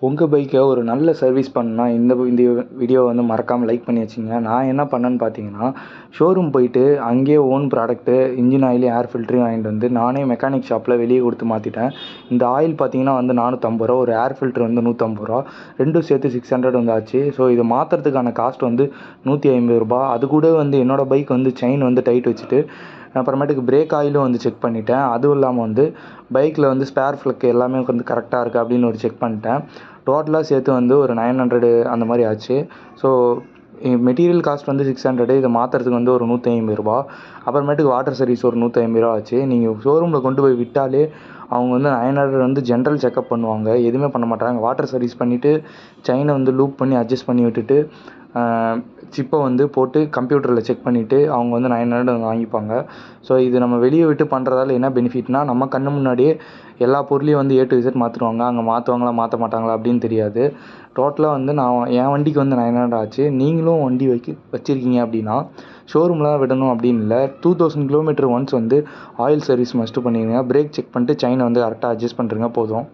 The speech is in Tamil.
உங்கள் பைக்கை ஒரு நல்ல சர்வீஸ் பண்ணால் இந்த வீடியோவை வந்து மறக்காமல் லைக் பண்ணி வச்சுங்க. நான் என்ன பண்ணேன்னு பார்த்தீங்கன்னா, ஷோரூம் போயிட்டு அங்கேயே ஓன் ப்ராடக்ட்டு இன்ஜின் ஆயிலையும் ஏர் ஃபில்டரையும் வாங்கிட்டு வந்து நானே மெக்கானிக் ஷாப்பில் வெளியே கொடுத்து மாற்றிட்டேன். இந்த ஆயில் பார்த்தீங்கன்னா வந்து ₹450, ஒரு ஏர் ஃபில்டர் வந்து ₹150, ரெண்டும் சேர்த்து 600 வந்து ஆச்சு. ஸோ இதை மாற்றுறதுக்கான காஸ்ட் வந்து ₹150. அது கூட வந்து என்னோடய பைக் வந்து செயின் வந்து டைட் வச்சுட்டு அப்புறமேட்டுக்கு பிரேக் ஆயிலும் வந்து செக் பண்ணிட்டேன். அதுவும் இல்லாமல் வந்து பைக்கில் வந்து ஸ்பேர் ஃப்ளக் எல்லாமே வந்து கரெக்டாக இருக்குது அப்படின்னு ஒரு செக் பண்ணிட்டேன். டோட்டலாக சேர்த்து வந்து ஒரு 900 அந்த மாதிரி ஆச்சு. ஸோ மெட்டீரியல் காஸ்ட் வந்து 600, இதை மாற்றுறதுக்கு வந்து ஒரு ₹150. அப்புறமேட்டுக்கு வாட்டர் சர்வீஸ் ஒரு ₹150 ஆச்சு. நீங்கள் ஷோரூமில் கொண்டு போய் விட்டாலே அவங்க வந்து 900 வந்து ஜென்ரல் செக்கப் பண்ணுவாங்க, எதுவுமே பண்ண மாட்டாங்க. வாட்டர் சர்வீஸ் பண்ணிவிட்டு செயினை வந்து லூப் பண்ணி அட்ஜஸ்ட் பண்ணி விட்டுட்டு சிப்பை வந்து போட்டு கம்ப்யூட்டரில் செக் பண்ணிவிட்டு அவங்க வந்து 900 வாங்கிப்பாங்க. ஸோ இது நம்ம வெளியே விட்டு பண்ணுறதால என்ன பெனிஃபிட்னால், நம்ம கண்ணு முன்னாடியே எல்லா பொருளையும் வந்து A to Z மாற்றுவாங்க. அங்கே மாற்றுவாங்களா மாற்ற மாட்டாங்களா அப்படின்னு தெரியாது. டோட்டலாக வந்து என் வண்டிக்கு வந்து 900 ஆச்சு. நீங்களும் வண்டி வச்சுருக்கீங்க அப்படின்னா ஷோரூமில் விடணும் அப்படின்னு இல்லை, 2000 கிலோமீட்டர் ஒன்ஸ் வந்து ஆயில் சர்வீஸ் மஸ்ட்டு பண்ணிடுங்க. பிரேக் செக் பண்ணிட்டு செயினை வந்து கரெக்டாக அட்ஜஸ்ட் பண்ணுறங்க போதும்.